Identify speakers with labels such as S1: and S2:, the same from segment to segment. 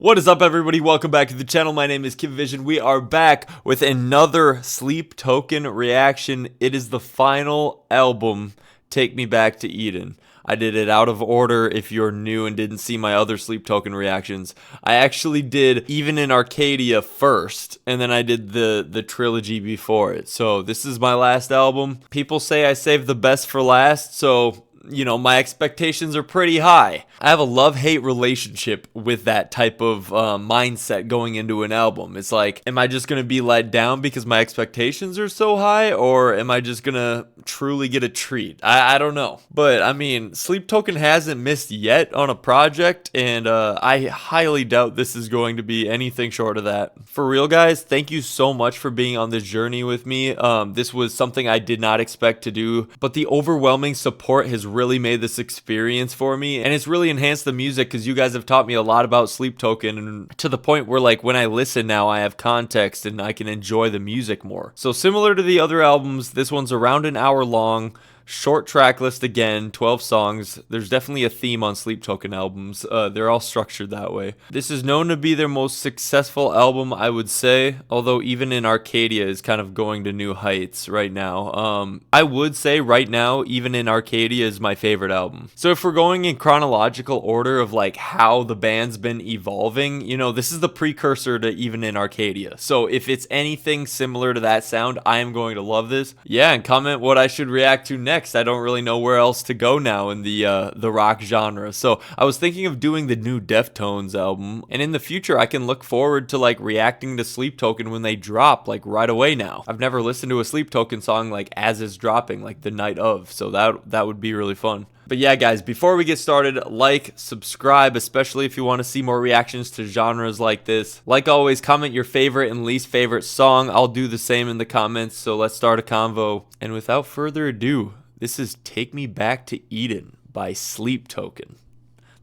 S1: What is up, everybody? Welcome back to the channel. My name is Kid Vision. We are back with another Sleep Token reaction. It is the final album, Take Me Back to Eden. I did it out of order if you're new and didn't see my other Sleep Token reactions. I actually did Even in Arcadia first, and then I did the trilogy before it. So this is my last album. People say I saved the best for last, so you know, my expectations are pretty high. I have a love-hate relationship with that type of mindset going into an album. It's like, am I just going to be let down because my expectations are so high, or am I just going to truly get a treat? I don't know. But, I mean, Sleep Token hasn't missed yet on a project, and I highly doubt this is going to be anything short of that. For real, guys, thank you so much for being on this journey with me. This was something I did not expect to do, but the overwhelming support has really made this experience for me, and it's really enhanced the music because you guys have taught me a lot about Sleep Token, and to the point where, like, when I listen now, I have context and I can enjoy the music more. So similar to the other albums, this one's around an hour long. Short track list again, 12 songs. There's definitely a theme on Sleep Token albums. They're all structured that way. This is known to be their most successful album, I would say, although Even in Arcadia is kind of going to new heights right now. I would say right now, Even in Arcadia is my favorite album. So if we're going in chronological order of like how the band's been evolving, you know, this is the precursor to Even in Arcadia. So if it's anything similar to that sound, I am going to love this. Yeah, and comment what I should react to next. I don't really know where else to go now in the rock genre. So I was thinking of doing the new Deftones album, and in the future I can look forward to like reacting to Sleep Token when they drop, like right away now. I've never listened to a Sleep Token song like as it's dropping, like the night of, so that would be really fun. But yeah, guys, before we get started, like, subscribe, especially if you want to see more reactions to genres like this. Like always, comment your favorite and least favorite song. I'll do the same in the comments, so let's start a convo. And without further ado, this is Take Me Back to Eden by Sleep Token.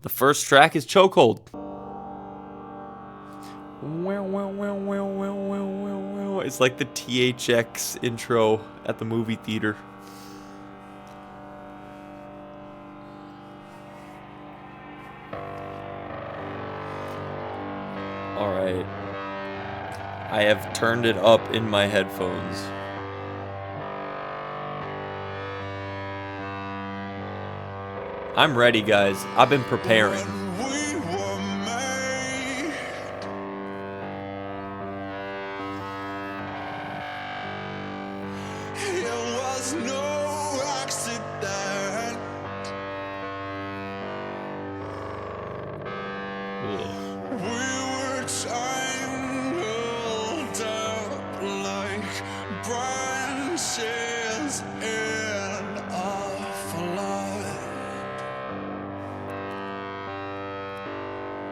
S1: The first track is Chokehold. It's like the THX intro at the movie theater. Alright. I have turned it up in my headphones. I'm ready, guys. I've been preparing.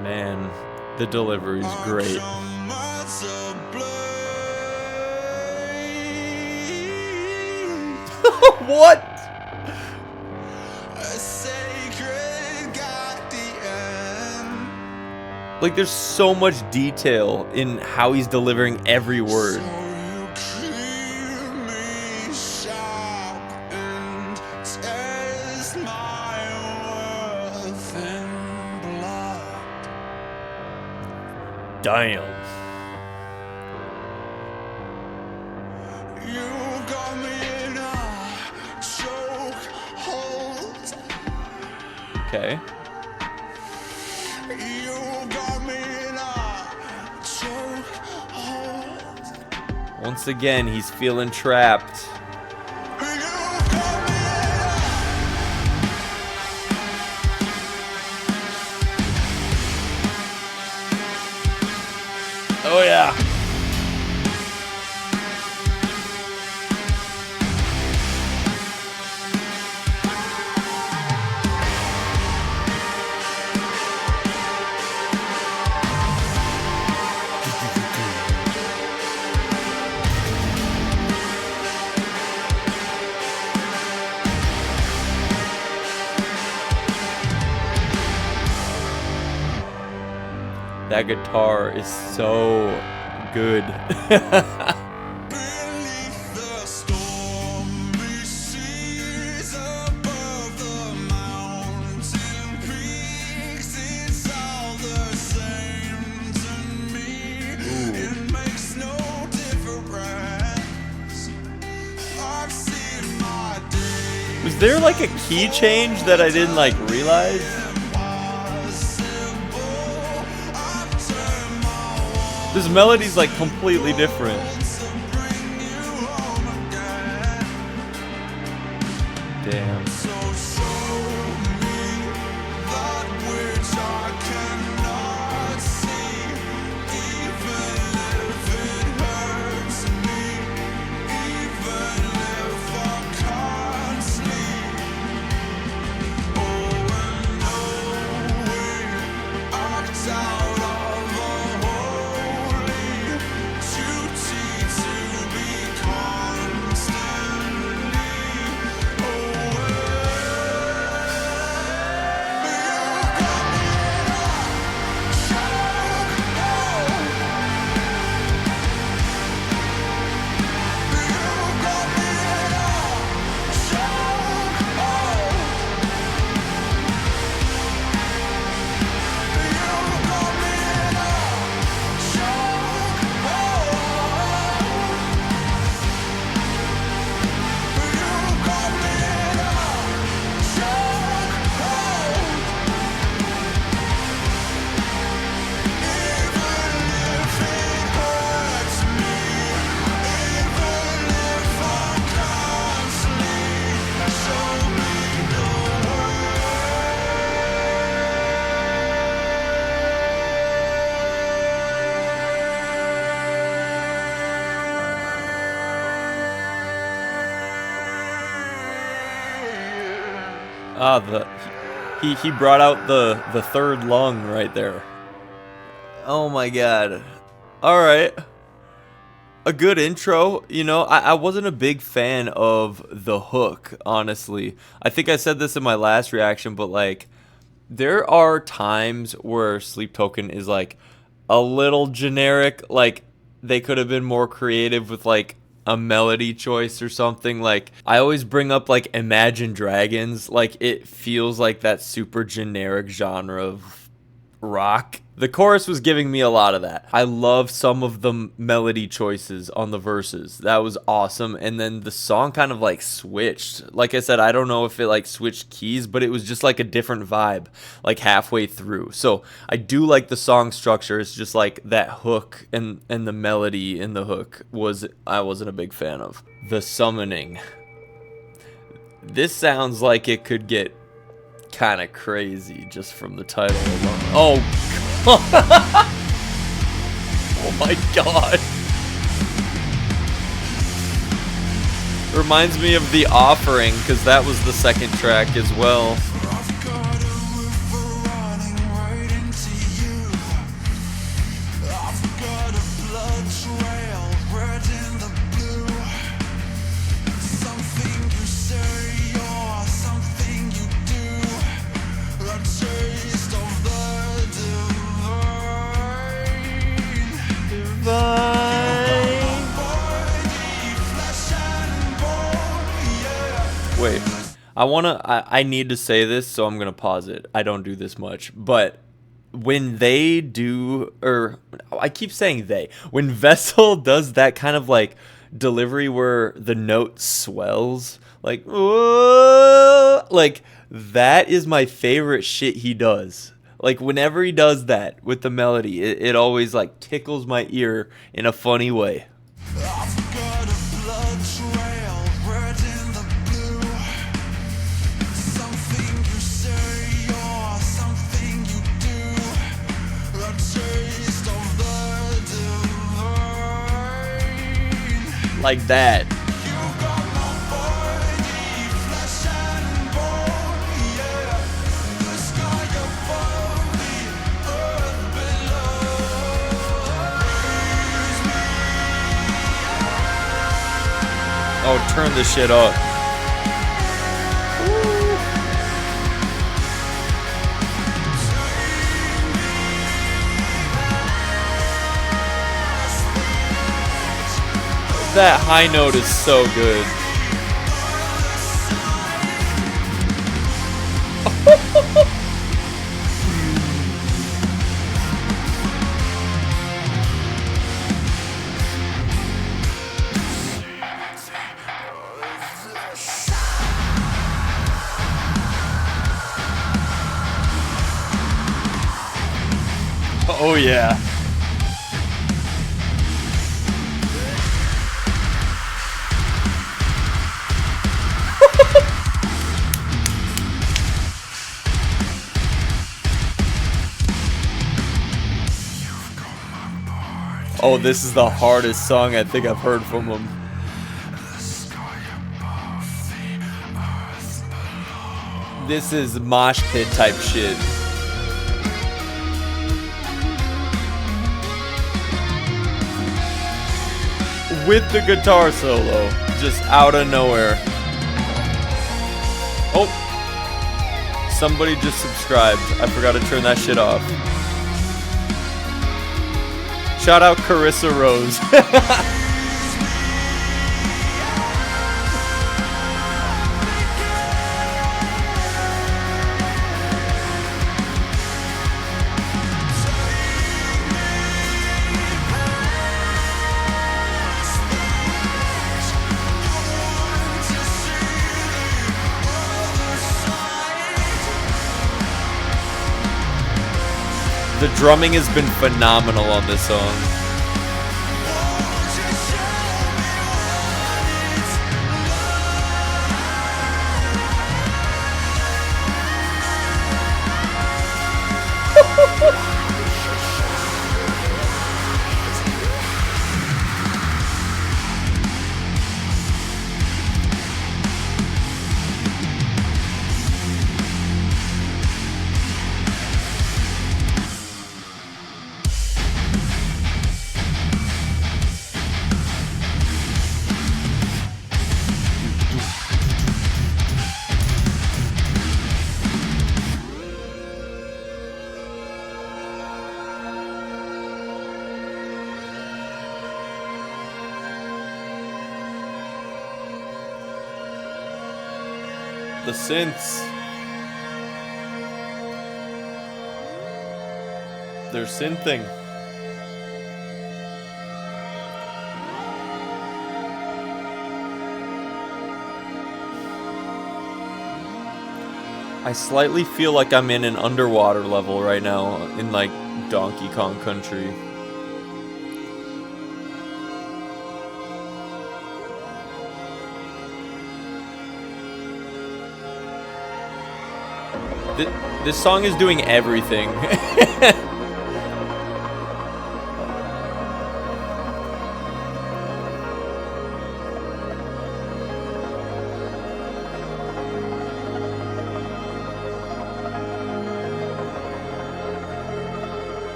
S1: Man, the delivery is great. What? Like, there's so much detail in how he's delivering every word. Damn. You got me in a chokehold. Okay. You got me in a chokehold. Once again, he's feeling trapped. Oh yeah. That guitar is so good. Is there like a key change that I didn't like realize? This melody's like completely different. Damn. He brought out the third lung right there. Oh my god. Alright. A good intro. You know, I wasn't a big fan of the hook, honestly. I think I said this in my last reaction, but like, there are times where Sleep Token is like a little generic. Like, they could have been more creative with like a melody choice or something. Like, I always bring up like Imagine Dragons. Like, it feels like that super generic genre of rock. The chorus was giving me a lot of that. I love some of the melody choices on the verses. That was awesome. And then the song kind of like switched. Like I said, I don't know if it like switched keys, but it was just like a different vibe like halfway through. So I do like the song structure. It's just like that hook and the melody in the hook I wasn't a big fan of. The Summoning. This sounds like it could get kind of crazy just from the title alone. Oh, oh my god. Reminds me of The Offering, because that was the second track as well. Wait, I need to say this, so I'm gonna pause it. I don't do this much, but when they do, or I keep saying they, when Vessel does that kind of like delivery where the note swells, like, whoa, like that is my favorite shit he does. Like, whenever he does that with the melody, it always like tickles my ear in a funny way. Like that. Oh, turn this shit up. That high note is so good. Oh yeah. Oh, this is the hardest song I think I've heard from him. This is mosh pit type shit. With the guitar solo, just out of nowhere. Oh, somebody just subscribed. I forgot to turn that shit off. Shout out Carissa Rose. The drumming has been phenomenal on this song. The synths. They're synthing. I slightly feel like I'm in an underwater level right now in like Donkey Kong Country. This song is doing everything.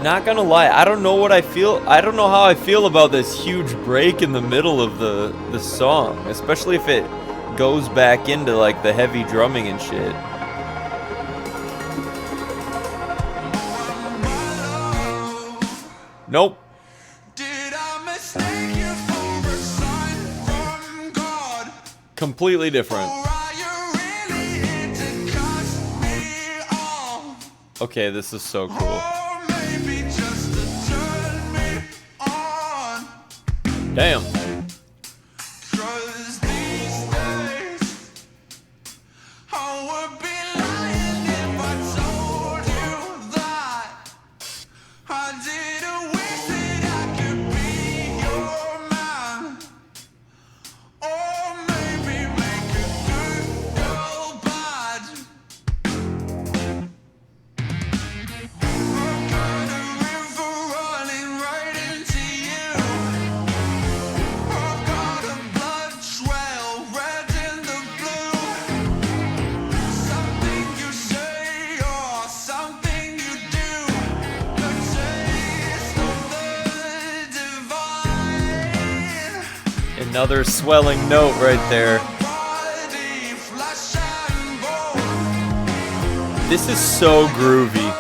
S1: Not gonna lie, I don't know what I feel. I don't know how I feel about this huge break in the middle of the song, especially if it goes back into like the heavy drumming and shit. Nope. Completely different. Okay, this is so cool. Damn. Another swelling note right there. This is so groovy.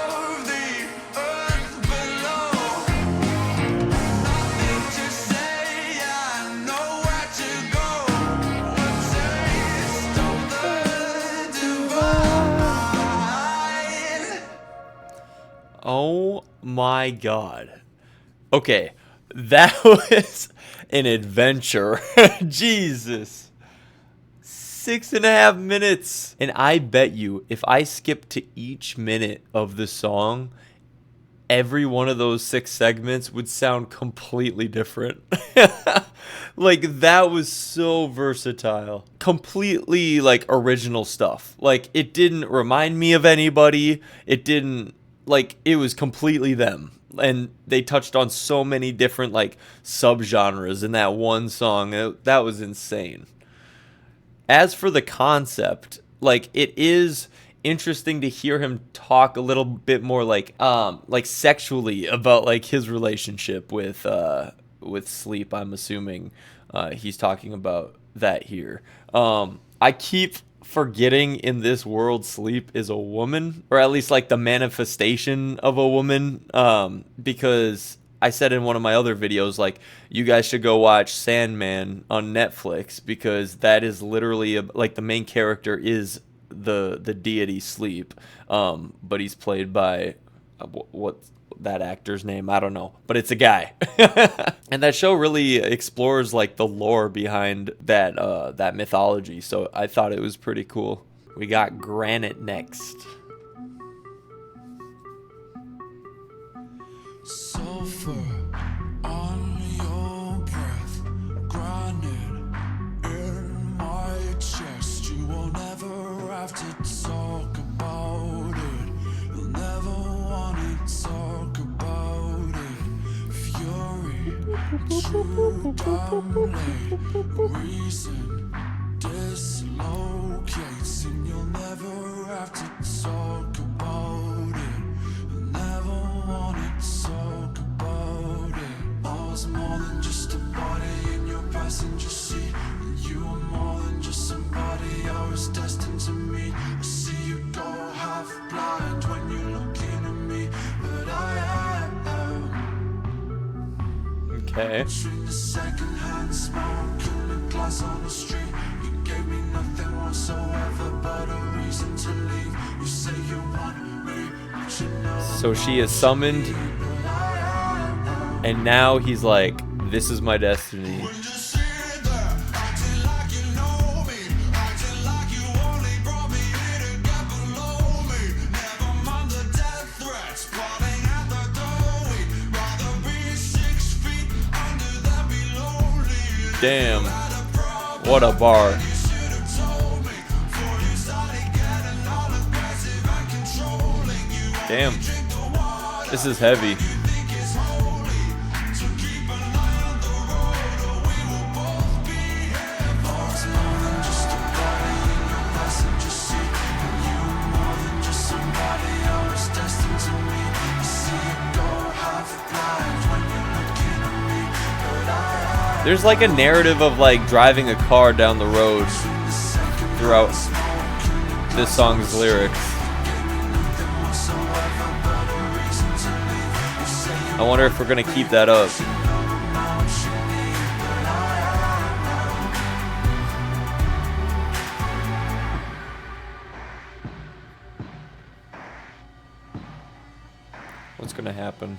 S1: Oh my god. Okay, that was an adventure. Jesus. 6.5 minutes. And I bet you if I skip to each minute of the song, every one of those 6 segments would sound completely different. Like, that was so versatile. Completely, like, original stuff. Like, it didn't remind me of anybody. It didn't, like, it was completely them. And they touched on so many different, like, subgenres in that one song. That was insane. As for the concept, like, it is interesting to hear him talk a little bit more like sexually about like his relationship with sleep. I'm assuming he's talking about that here. I keep forgetting in this world sleep is a woman, or at least like the manifestation of a woman, because I said in one of my other videos, like, you guys should go watch Sandman on Netflix, because that is literally like the main character is the deity Sleep, but he's played by what's that actor's name? I don't know, but it's a guy. And that show really explores like the lore behind that mythology, so I thought it was pretty cool. We got Granite next.
S2: Sulfur on your breath, granite in my chest. You will never have to talk about it. You'll never want to talk about it. Fury to dominate. Reason dislocates, and you'll never have to talk about it. You'll never want to talk about it. I was more than just a body in your passenger seat, and you were more than just somebody I was destined to meet. I see you go half blind when you're looking at me, but I am.
S1: Okay.
S2: Between the second-hand smoke and the glass on the street, you gave me nothing whatsoever but a reason to leave. You say you want me, but you know.
S1: So she is summoned, and now he's like, this is my destiny. Damn, what a bar. Damn, this is heavy. There's like a narrative of like driving a car down the road throughout this song's lyrics. I wonder if we're gonna keep that up. What's gonna happen?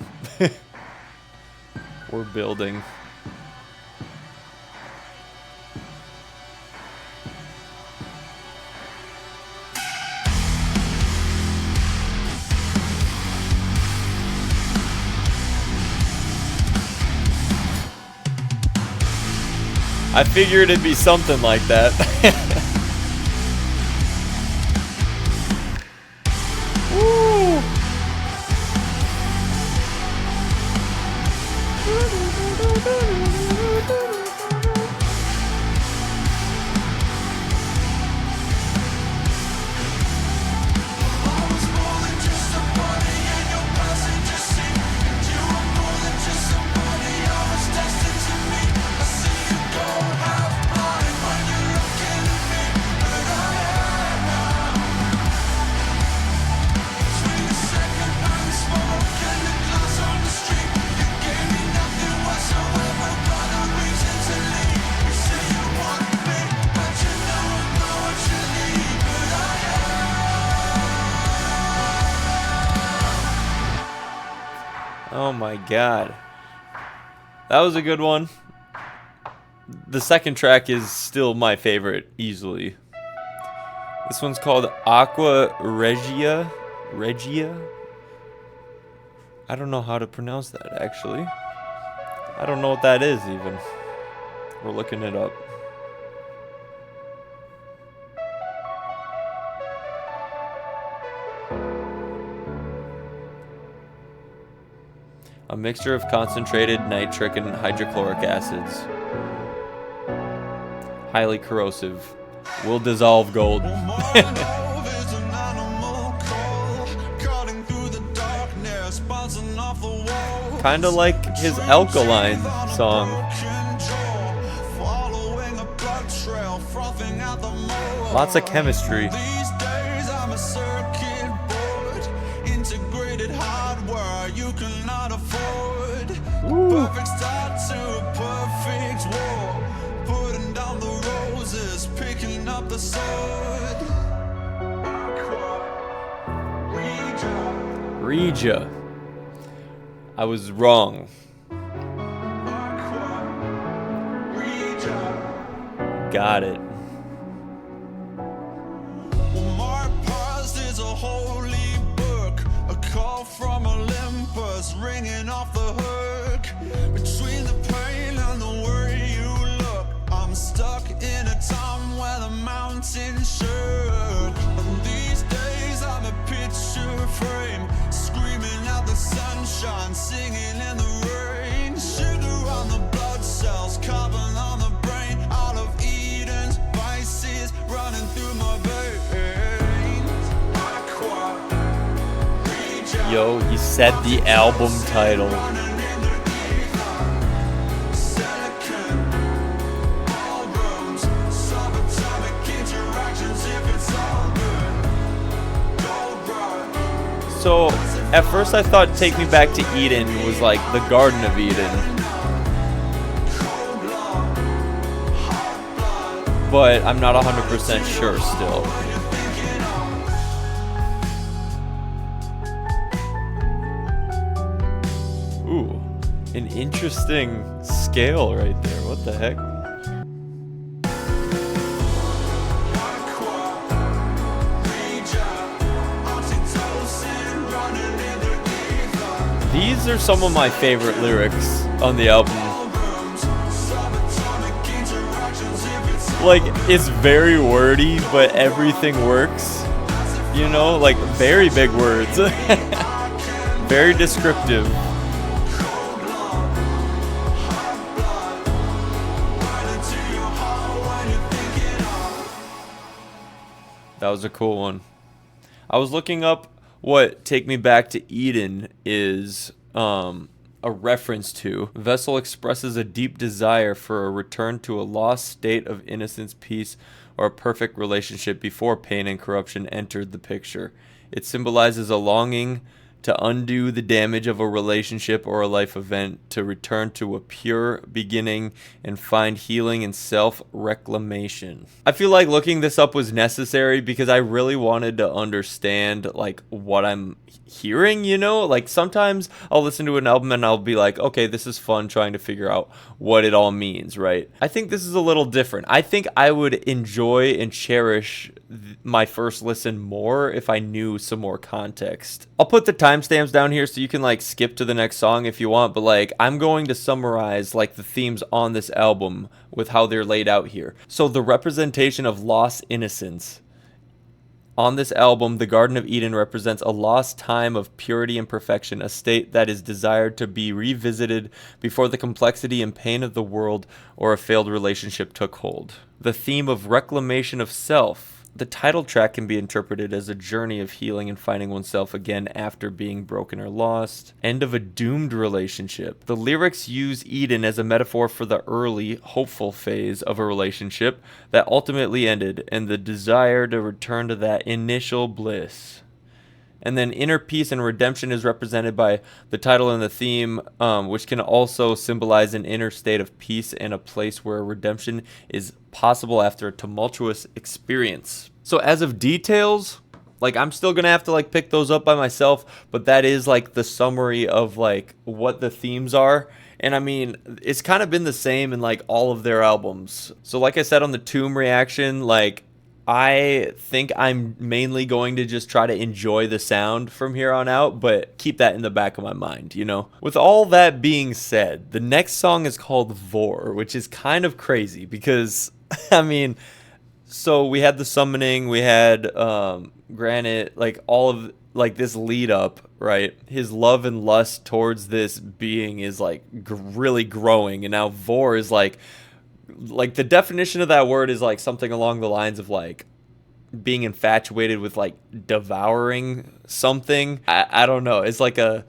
S1: We're building. I figured it'd be something like that. Woo! Oh my god. That was a good one. the second track is still my favorite, easily. This one's called Aqua Regia. Regia? I don't know how to pronounce that, actually. I don't know what that is, even. We're looking it up. A mixture of concentrated nitric and hydrochloric acids. Highly corrosive. Will dissolve gold. Kinda like his Alkaline song. Lots of chemistry. Ooh. Perfect start to a perfect war. Putting down the roses, picking up the sword. Aqua Regia. Regia. I was wrong. Aqua Regia. Got it. Well, my past is a holy book, a call from Olympus, ringing off the hook. Between the pain and the way you look, I'm stuck in a time where the mountains shook. And these days I'm a picture frame, screaming out the sunshine, singing in the rain. Sugar on the blood cells, carbon on the brain. Out of Eden's vices running through my veins. Aqua Regia. Yo, he said the album title. So, at first I thought Take Me Back to Eden was like the Garden of Eden. But I'm not 100% sure still. Ooh, an interesting scale right there. What the heck? These are some of my favorite lyrics on the album. Like, it's very wordy, but everything works. You know, like, very big words. Very descriptive. That was a cool one. I was looking up what Take Me Back to Eden is a reference to. Vessel expresses a deep desire for a return to a lost state of innocence, peace, or a perfect relationship before pain and corruption entered the picture. It symbolizes a longing to undo the damage of a relationship or a life event, to return to a pure beginning and find healing in self-reclamation. I feel like looking this up was necessary because I really wanted to understand like what I'm hearing, you know? Like sometimes I'll listen to an album and I'll be like, okay, this is fun trying to figure out what it all means, right? I think this is a little different. I think I would enjoy and cherish my first listen more if I knew some more context. I'll put the timestamps down here so you can like skip to the next song if you want, but like I'm going to summarize like the themes on this album with how they're laid out here. So the representation of lost innocence. On this album, the Garden of Eden represents a lost time of purity and perfection, a state that is desired to be revisited before the complexity and pain of the world or a failed relationship took hold. The theme of reclamation of self. The title track can be interpreted as a journey of healing and finding oneself again after being broken or lost. End of a doomed relationship. The lyrics use Eden as a metaphor for the early, hopeful phase of a relationship that ultimately ended, and the desire to return to that initial bliss. And then inner peace and redemption is represented by the title and the theme, which can also symbolize an inner state of peace and a place where redemption is possible after a tumultuous experience. So as of details, like I'm still gonna have to like pick those up by myself, but that is like the summary of like what the themes are. And I mean, it's kind of been the same in like all of their albums. So like I said on the Tomb reaction, like I think I'm mainly going to just try to enjoy the sound from here on out, but keep that in the back of my mind, you know? With all that being said, the next song is called Vore, which is kind of crazy because, I mean, so we had the summoning, we had Granite, like all of like this lead up, right? His love and lust towards this being is like really growing, and now Vore is like the definition of that word is like something along the lines of like being infatuated with like devouring something. I don't know. It's like a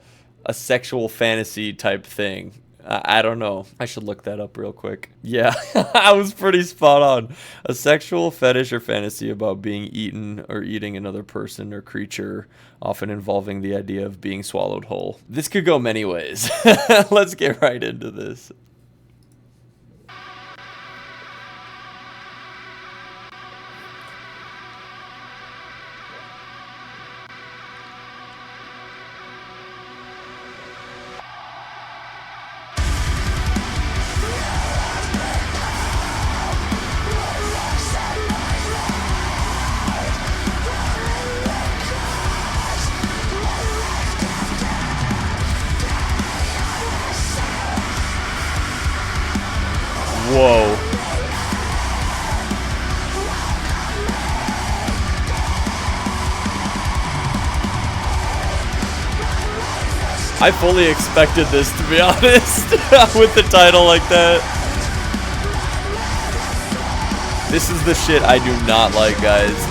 S1: sexual fantasy type thing. I don't know. I should look that up real quick. Yeah, I was pretty spot on. A sexual fetish or fantasy about being eaten or eating another person or creature, often involving the idea of being swallowed whole. This could go many ways. Let's get right into this. Whoa. I fully expected this, to be honest, with the title like that. This is the shit I do not like, guys.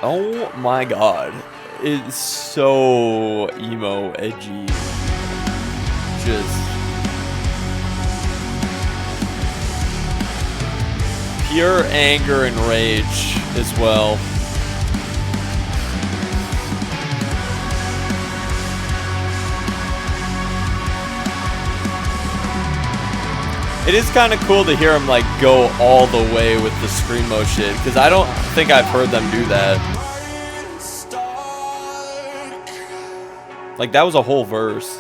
S1: Oh my god. It's so emo, edgy. Just pure anger and rage as well. It is kind of cool to hear him like go all the way with the screamo shit, because I don't think I've heard them do that. Like that was a whole verse.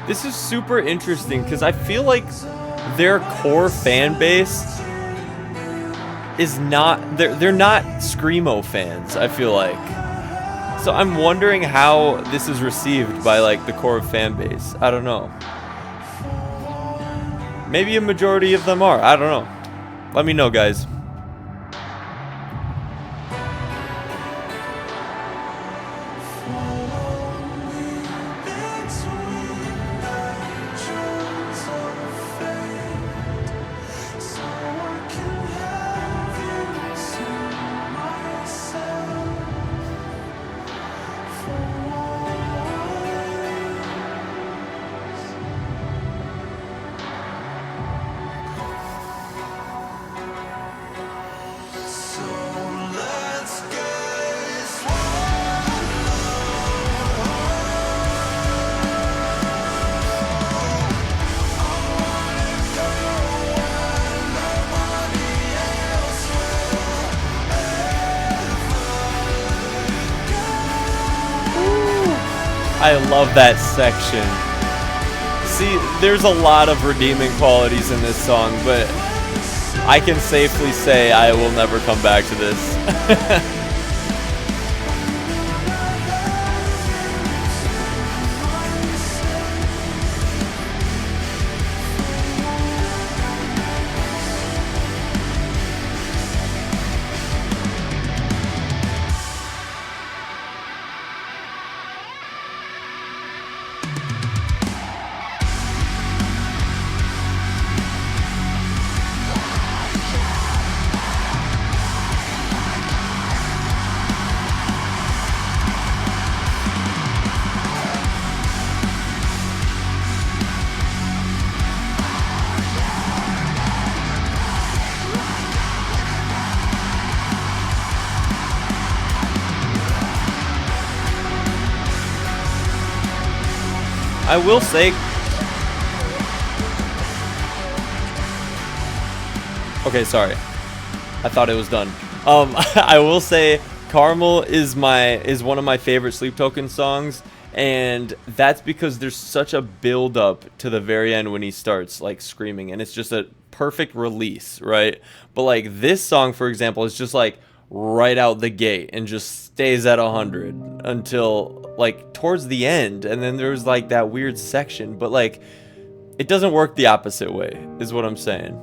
S1: This is super interesting because I feel like their core fan base is not, they're not Screamo fans, I feel like. So I'm wondering how this is received by like the core fan base. I don't know. Maybe a majority of them are. I don't know. Let me know, guys. I love that section. See, there's a lot of redeeming qualities in this song, but I can safely say I will never come back to this. I will say, okay, sorry, I thought it was done. I will say, Carmel is one of my favorite Sleep Token songs, and that's because there's such a build up to the very end when he starts like screaming, and it's just a perfect release, right? But like this song, for example, is just like right out the gate and just stays at 100 until like towards the end, and then there's like that weird section, but like it doesn't work the opposite way is what I'm saying.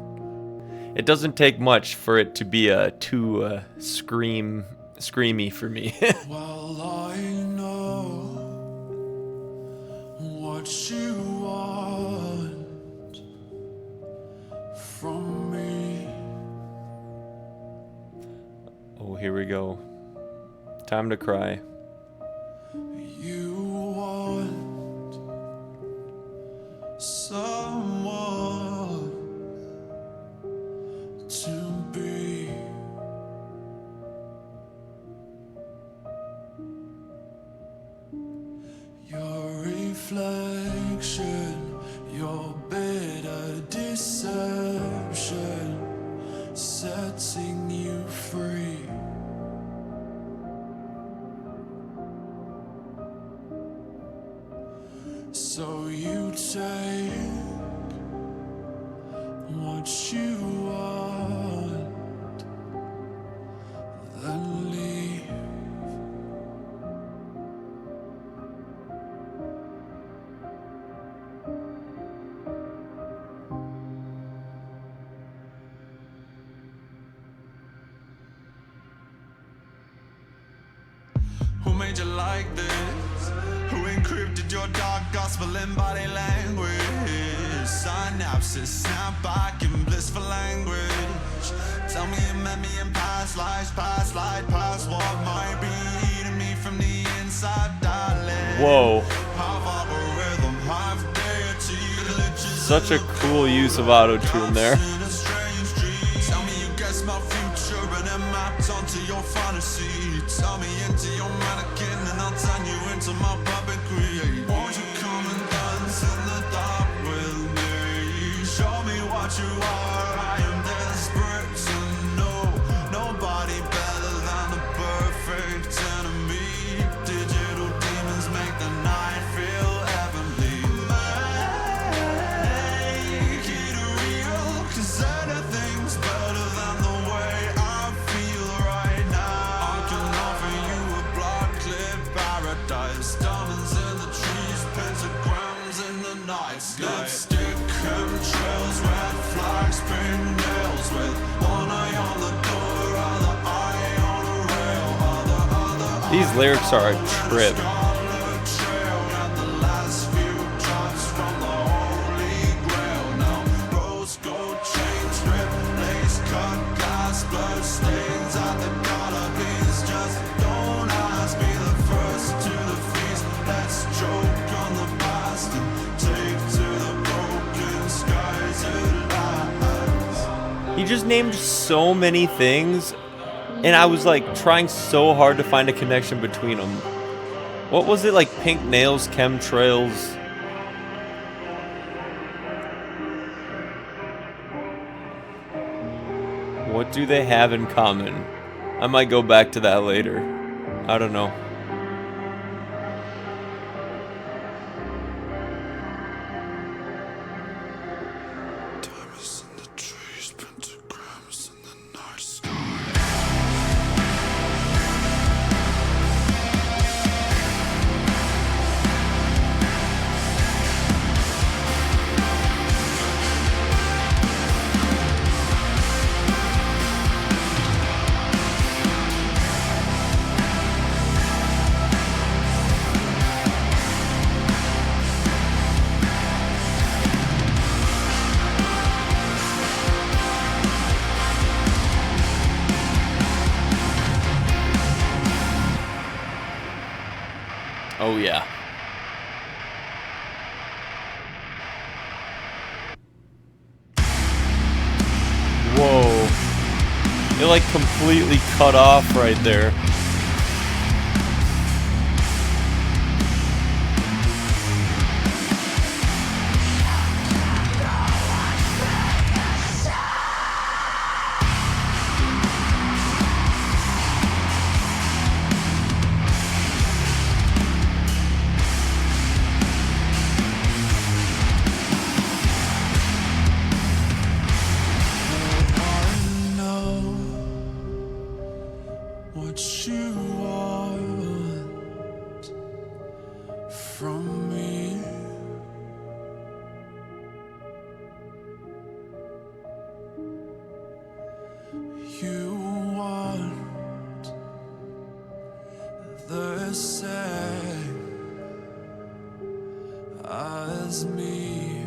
S1: It doesn't take much for it to be too screamy for me.
S2: Well, I know what you want from me.
S1: Oh, here we go. Time to cry.
S2: You want someone to be. Your reflection, your bitter deception, setting you free. So you take what you want, then leave. Who made you like this? Who encrypted your dark gospel in body language? Synapses snap back in blissful language. Tell me you met me in past lives, past life, past what might be eating me from the inside, darling.
S1: Whoa.
S2: Half algorithm, half deity.
S1: Such a cool use of auto-tune there.
S2: Tell me you guess my future and it mapped onto your fantasy. Tell me into your mannequin and I'll turn you into my puppetry. Won't you come and dance in the dark with me? Show me what you are. I am desperate to know. Nobody better than the perfect enemy. Digital demons make the night feel heavenly. Make it real, 'cause anything's better than the way I feel right now. I can offer you a blood clip paradise. Diamonds in the trees, pentagrams in the night sky. Lipstick, chemtrails, red flags, pink nails. With one eye on the door, other eye on a rail.
S1: These lyrics are a trip.
S2: Scarlet trail and the last few drops from the holy grail. Now rose gold chain strip, lace cut glass, blood stains at the dollar beans. Just don't ask me the first to the feast. Let's choke on the past and take to the broken skies at last.
S1: He just named so many things, and I was like trying so hard to find a connection between them. What was it, like pink nails, chemtrails? What do they have in common? I might go back to that later. I don't know. Oh yeah. Whoa. It like completely cut off right there.
S2: What you want from me? You want the same as me.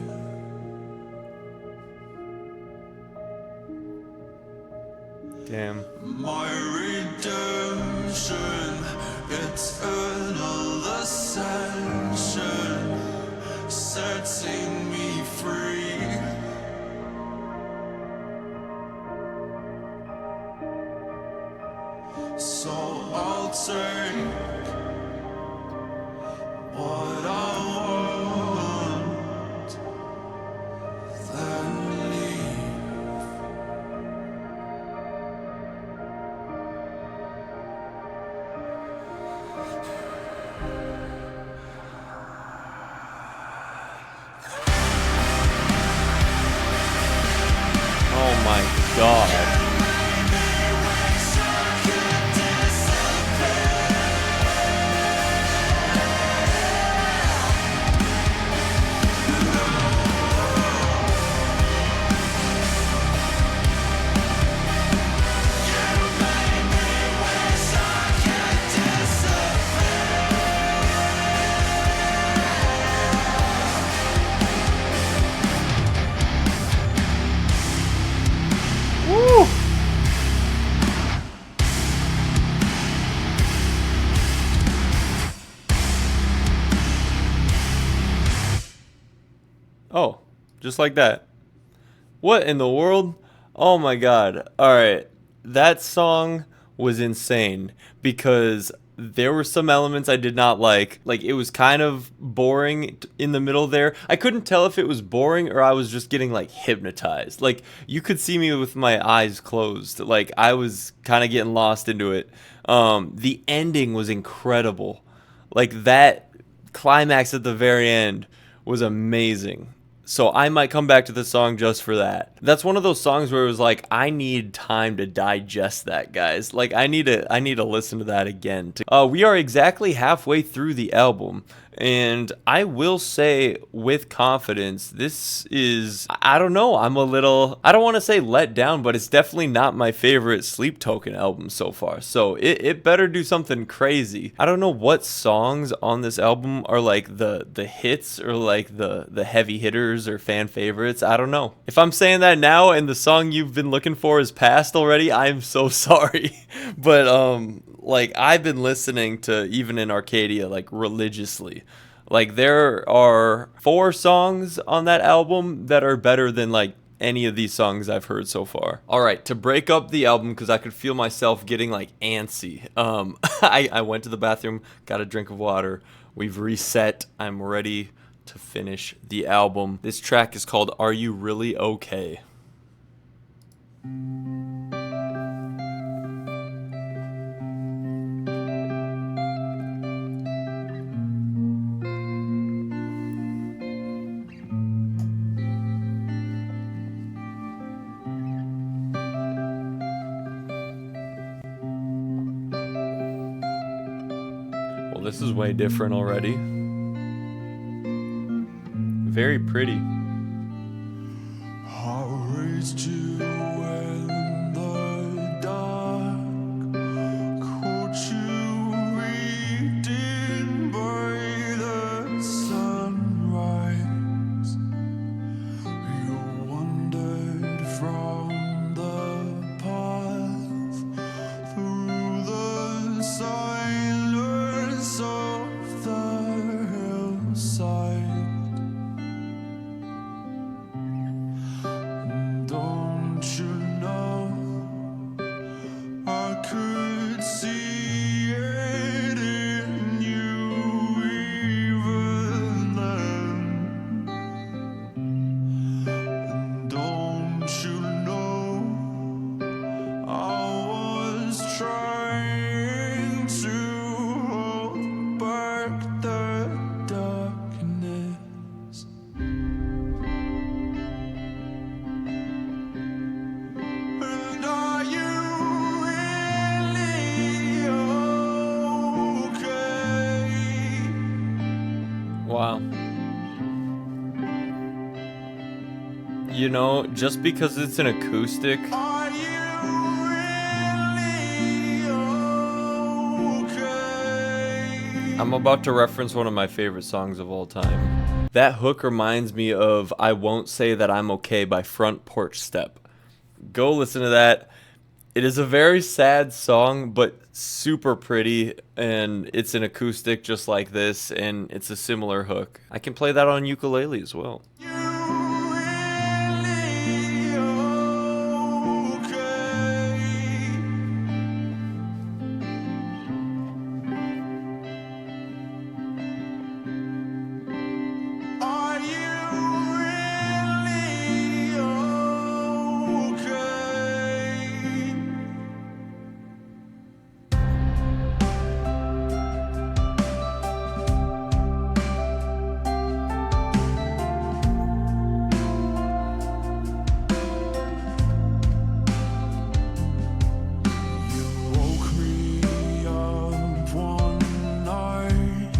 S1: Damn.
S2: My redemption, eternal ascension, setting me free. So I'll take what I want, then leave.
S1: Oh my god. Woo! Oh, just like that. What in the world? Oh my god. Alright. That song was insane because there were some elements I did not like. Like, it was kind of boring in the middle there. I couldn't tell if it was boring or I was just getting, like, hypnotized. Like, you could see me with my eyes closed. Like, I was kind of getting lost into it. The ending was incredible. Like, that climax at the very end was amazing. So I might come back to the song just for that. That's one of those songs where it was like, I need time to digest that, guys. Like, I need to listen to that again. We are exactly halfway through the album, and I will say with confidence, this is, I don't know, I don't want to say let down, but it's definitely not my favorite Sleep Token album so far. So it better do something crazy. I don't know what songs on this album are like the hits or like the heavy hitters or fan favorites. I don't know. If I'm saying that now and the song you've been looking for is past already, I'm so sorry. But like, I've been listening to Even in Arcadia like religiously. Like, there are 4 songs on that album that are better than like any of these songs I've heard so far. All right, to break up the album, because I could feel myself getting like antsy. I went to the bathroom, got a drink of water. We've reset. I'm ready to finish the album. This track is called Are You Really Okay? Well, this is way different already. Very pretty.
S2: I raised you in the dark, caught you reading by the sunrise. You wandered from the path through the silence of the
S1: You know, just because it's an acoustic,
S2: Are you really okay?
S1: I'm about to reference one of my favorite songs of all time. That hook reminds me of I Won't Say That I'm Okay by Front Porch Step. Go listen to that. It is a very sad song, but super pretty, and it's an acoustic just like this, and it's a similar hook. I can play that on ukulele as well.
S2: You really okay? Are you really okay? Woke me up one night,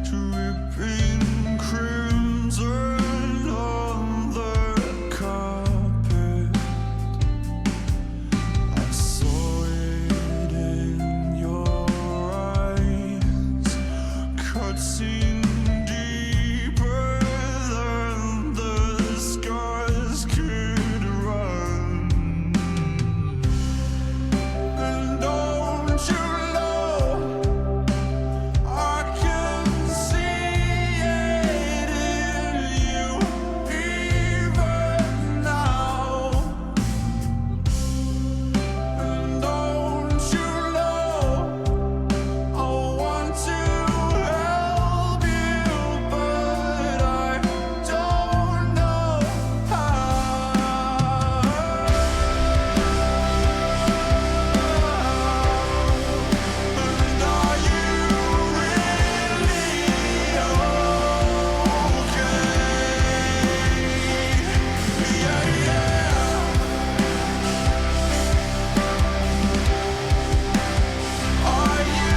S2: dripping crimson on the carpet. I saw it in your eyes, cutscene deeper than the scars could run. And don't you know, I can see it in you even now. And don't you know, I want to help you, but I don't know how. And are you really okay? Yeah, Are you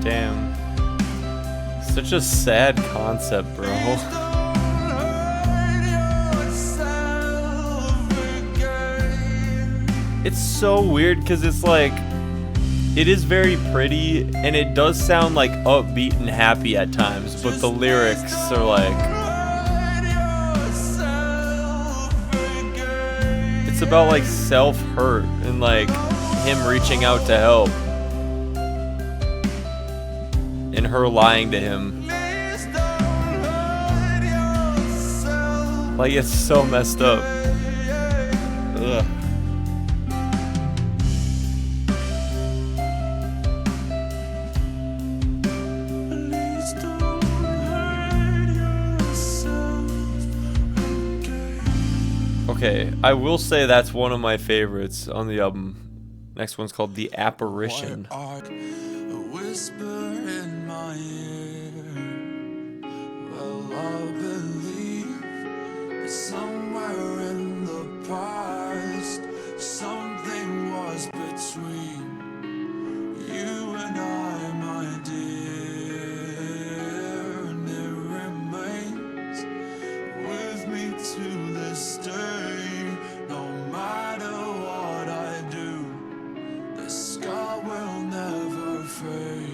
S1: Damn. Such a sad concept, bro. It's so weird because it's like, it is very pretty and it does sound like upbeat and happy at times, but the lyrics are like, it's about like self-hurt and like him reaching out to help and her lying to him. Like, it's so messed up. Ugh. Okay, I will say that's one of my favorites on the album. Next one's called The Apparition.
S2: A whisper in my ear. Well, I believe that somewhere in the past something was between you and I, my dear, and it remains with me to this day. No matter what I do, the scar will never fade.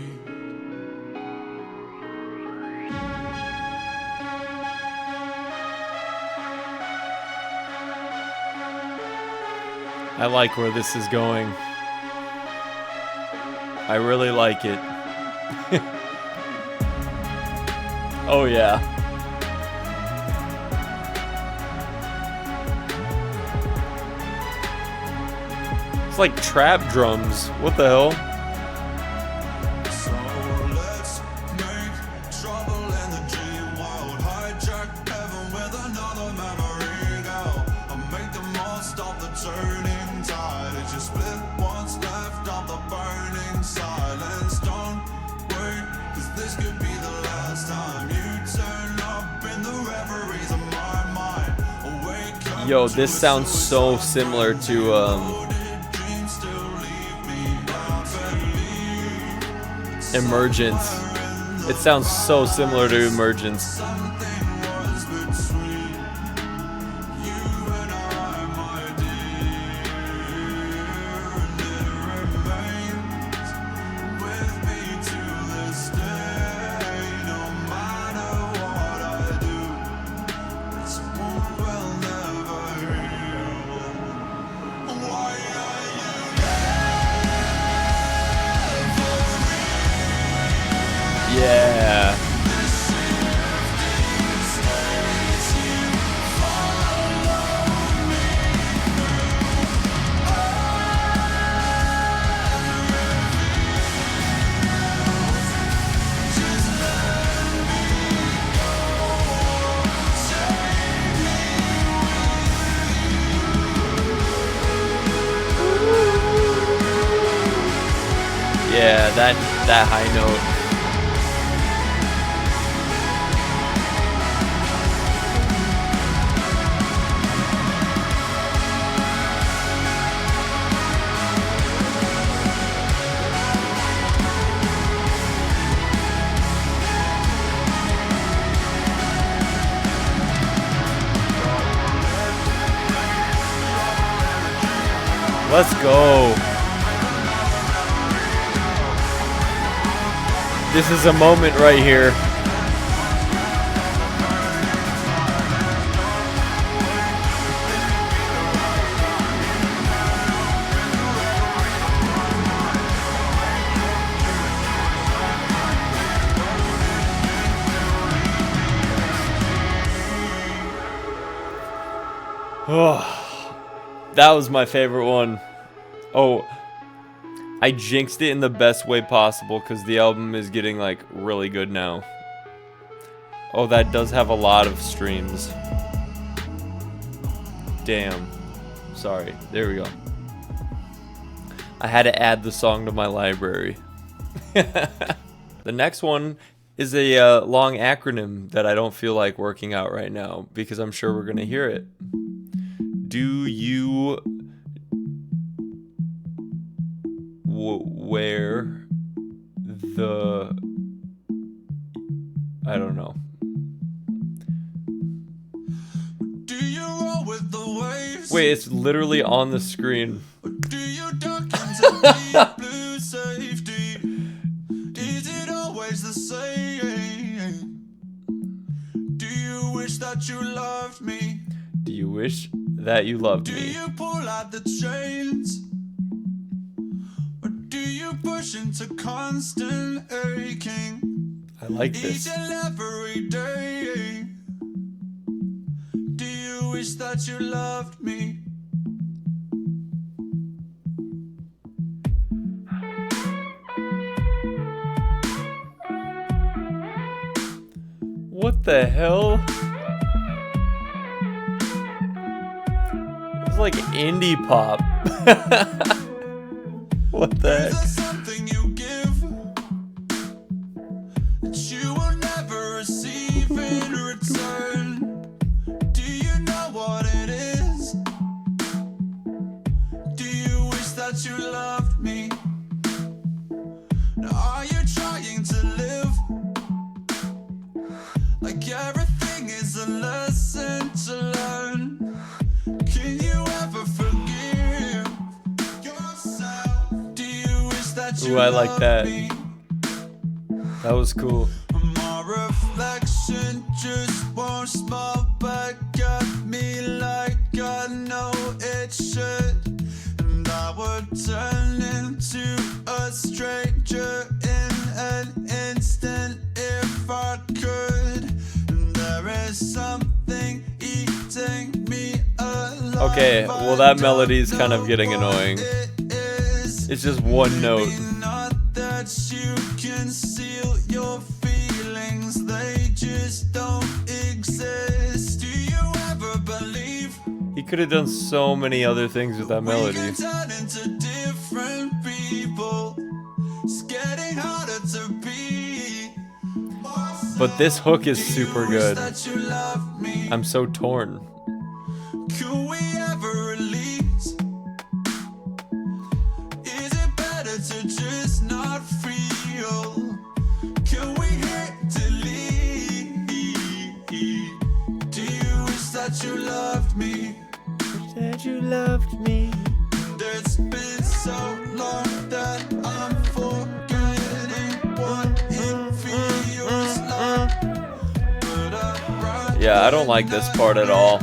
S1: I like where this is going. I really like it. Oh yeah. It's like trap drums. What the hell? Yo, this sounds so similar to Emergence. It sounds so similar to Emergence. Yeah. Yeah, that high note. Let's go. This is a moment right here. Oh. That was my favorite one. Oh, I jinxed it in the best way possible because the album is getting like really good now. Oh, that does have a lot of streams. Damn. Sorry. There we go. I had to add the song to my library. The next one is a long acronym that I don't feel like working out right now because I'm sure we're going to hear it. Do you wear the... I don't know.
S2: Do you roll with the waves?
S1: Wait, it's literally on the screen.
S2: Do you duck into deep blue safety? Is it always the same? Do you wish that you loved me?
S1: Do you wish that you loved
S2: Do
S1: me?
S2: you pull out the chains? Or do you push into constant aching?
S1: I like this.
S2: Each and every day. Do you wish that you loved me?
S1: What the hell? It's like indie pop. What the heck?
S2: Is there something you give that you will never receive in return? Do you know what it is? Do you wish that you loved me? Now are you trying to live like everything is a lesson to learn? Can you ever forgive yourself? Do you wish that you
S1: Ooh, I like that.
S2: loved me?
S1: That was cool.
S2: My reflection just won't smile back at me like I know it should. And I would turn into a stranger in an instant if I could. And there is something eating me alive.
S1: Okay, well that melody is kind of getting annoying. It's just one note.
S2: Not that you conceal your feelings, they just don't exist. Do you ever believe
S1: He could have done so many other things with that
S2: we
S1: melody.
S2: can turn into different people? It's getting harder to be.
S1: But this hook is super good.
S2: That you love me.
S1: I'm so torn.
S2: Could we ever release? Is it better to just not feel? Can we hit delete? Do you wish that you loved me?
S1: That you loved me.
S2: It's been so long that I'm forgetting what it feels like. But I'd
S1: Yeah, I don't like this part at all.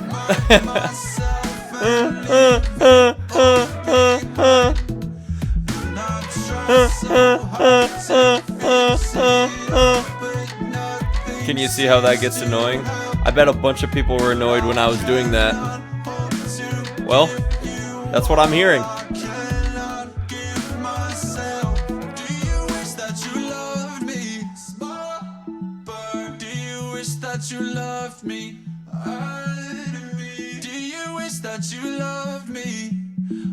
S1: Can you see how that gets annoying? I bet a bunch of people were annoyed when I was doing that. Well, that's what I'm hearing.
S2: You loved me. Do you wish that you loved me?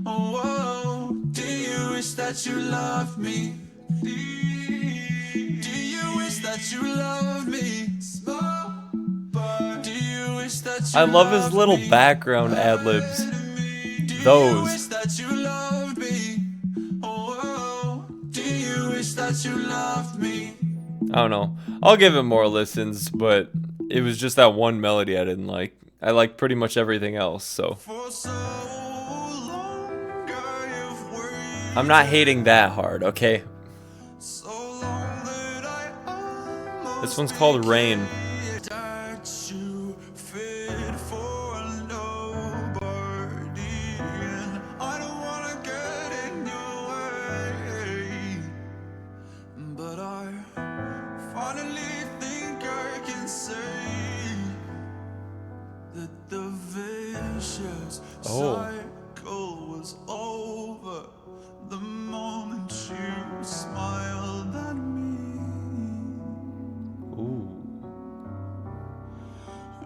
S2: Oh, do you wish that you loved me? Do you wish that you loved me? Do you wish that you
S1: I love his
S2: loved
S1: little
S2: me?
S1: background ad-libs.
S2: Do you
S1: Those.
S2: wish that you loved me? Oh, do you wish that you loved me?
S1: I don't know. I'll give it more listens, but it was just that one melody I didn't like. I like pretty much everything else, so.
S2: For so long I've waited,
S1: I'm not hating that hard, okay?
S2: so long that I almost
S1: This one's called Rain.
S2: that you fit for nobody, and I don't wanna get in your way, but I finally think I can say that the vicious cycle was over the moment you smiled at me.
S1: Ooh.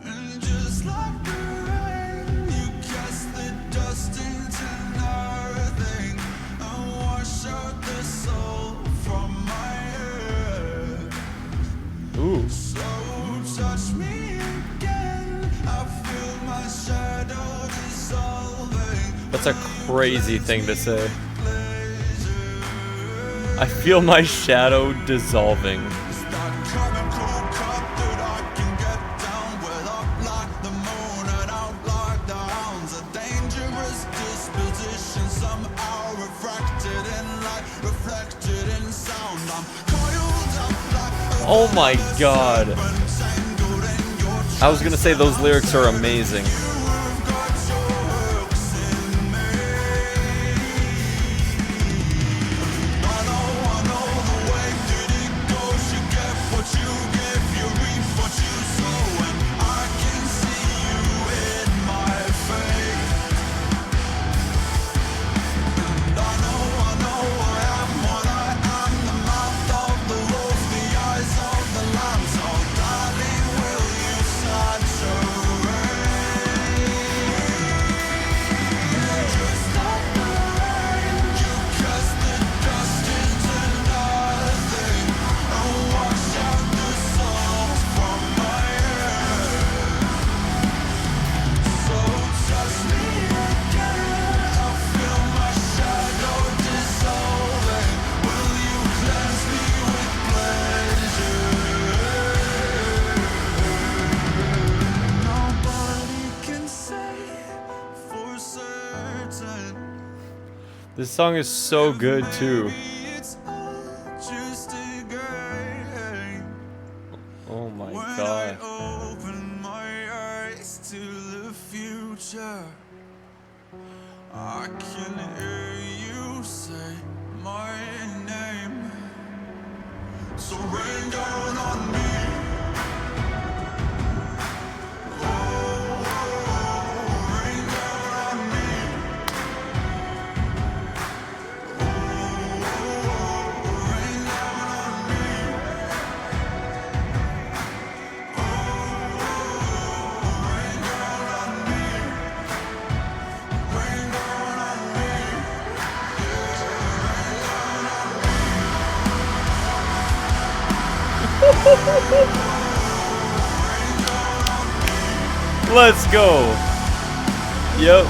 S2: And just like the rain, you cast the dust into nothing and wash out the soul from my head.
S1: Ooh.
S2: So touch me again, I feel my shadow dissolving.
S1: That's a crazy thing to say. I feel my shadow dissolving.
S2: Start coming cool cut that I can get down with, up like the moon and out like the hounds. A dangerous disposition somehow refracted in light, reflected in sound. I'm coiled up like a
S1: Oh my god.
S2: tangled in your
S1: I was gonna say those lyrics are amazing.
S2: You've got your hooks in me. I know the way that it goes. You get what you give, you reap what you sow, and I can see you in my fate. And I know I am what I am, the mouth of the wolf, the eyes of the lamb. So darling, will you
S1: This song is so good too.
S2: It's all just a game.
S1: Oh my
S2: When I
S1: god.
S2: open my eyes to the future, I can hear you say my name. So rain down on me. Rain down on me. Rain down on me. Rain down on me. Rain down on me.
S1: Let's go. Yep.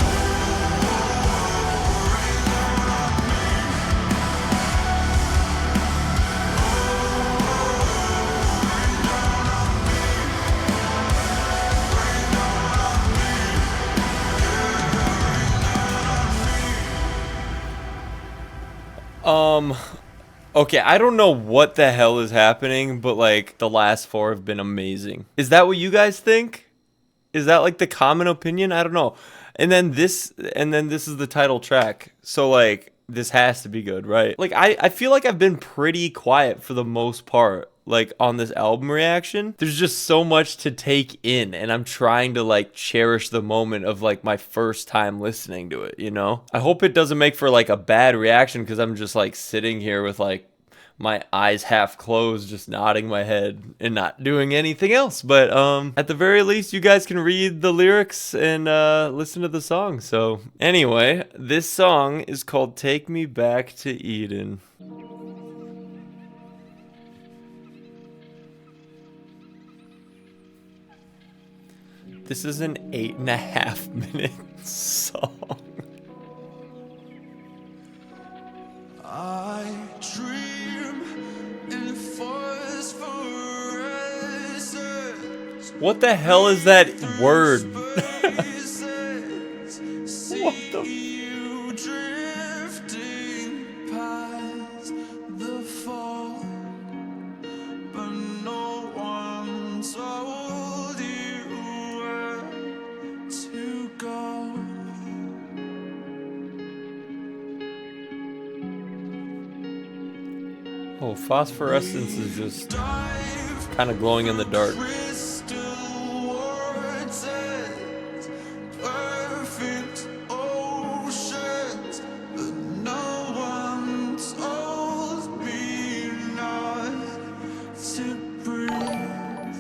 S1: Okay, I don't know what the hell is happening, but like the last 4 have been amazing. Is that what you guys think? Is that like the common opinion? I don't know. And then this is the title track. So like this has to be good, right? Like I feel like I've been pretty quiet for the most part. Like on this album reaction, there's just so much to take in, and I'm trying to like cherish the moment of like my first time listening to it, you know? I hope it doesn't make for like a bad reaction, because I'm just like sitting here with like my eyes half closed, just nodding my head and not doing anything else. But at the very least, you guys can read the lyrics and listen to the song. So anyway, this song is called Take Me Back to Eden. This is an 8.5 minute song.
S2: I dream in phosphorescence.
S1: What the hell is that word? What the?
S2: You drifting past the fall, but no one told you where to go.
S1: Oh, phosphorescence is just kind of glowing in the dark.
S2: Perfect oceans, but no one told me not to breathe.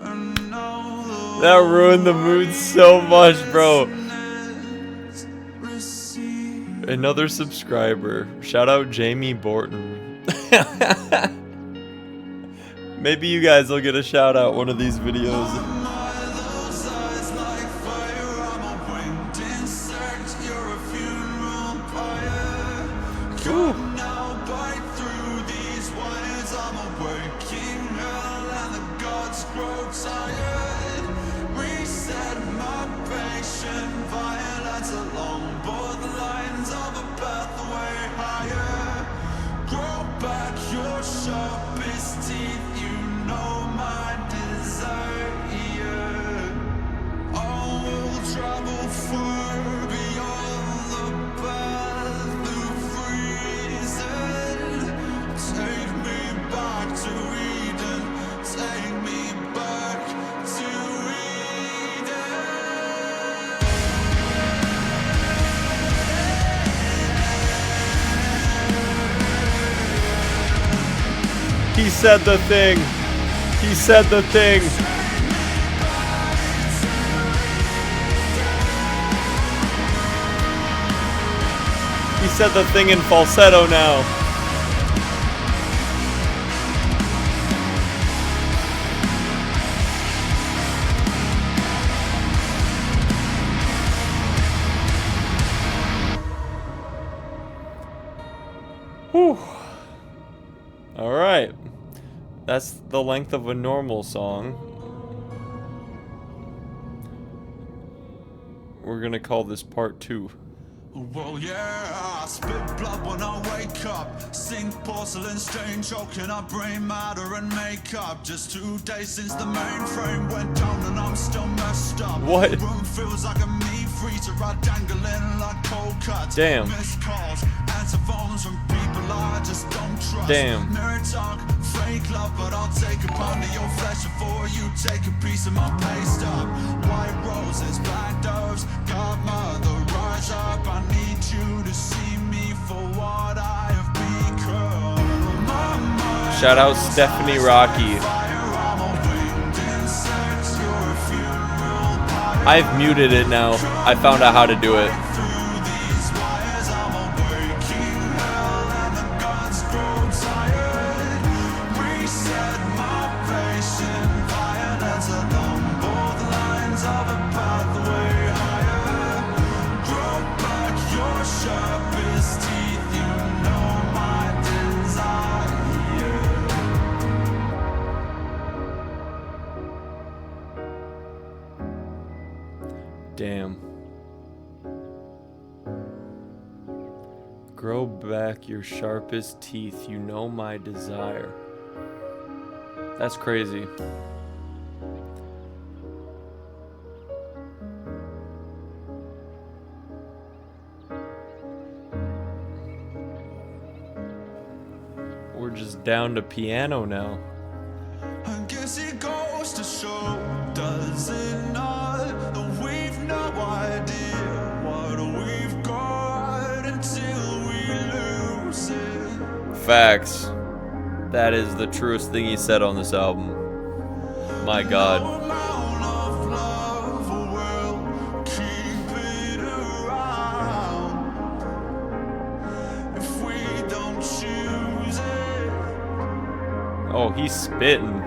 S2: And now
S1: That ruined the mood so much, bro. Another subscriber. Shout out Jamie Borton. Maybe you guys will get a shout out one of these videos. Ooh.
S2: Sharpest teeth, you know my desire. I will travel far beyond the path of reason. Take me back to Eden. Take me back to
S1: He said the thing. He said the thing. He said the thing in falsetto now. Whew. All right. That's the length of a normal song. We're gonna call this part 2.
S2: well, yeah, I spit blood when I wake up. Sink porcelain stain, choking up brain matter and makeup. Just 2 days since the mainframe went down and I'm still messed up.
S1: What?
S2: The room feels like a meat freezer, I dangling like cold cuts.
S1: Damn.
S2: Missed calls, answer phones from people I just don't trust.
S1: Damn.
S2: Mirror talk, fake love, but I'll take a pound of your flesh before you take a piece of my pay stub. White roses, black doves, godmother, rise up. I need you to see me for what I have become.
S1: Shout out Stephanie Rocky. I've muted it now. I found out how to do it. Damn. Grow back your sharpest teeth, you know my desire. That's crazy. We're just down to piano now.
S2: I guess it goes to show, does it not, that we've no idea what we've got until we lose it.
S1: Facts. That is the truest thing he said on this album. My God.
S2: No amount of love will keep it around if we don't choose it.
S1: Oh, he's spitting.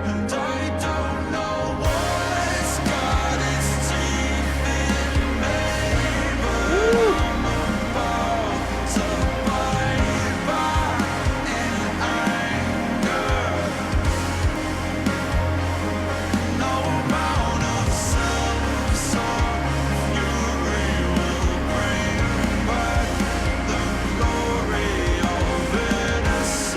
S2: And I don't know what's got its teeth in me, but I'm about to bite back in anger. No amount of self-absorbed fury will bring back the glory of innocence.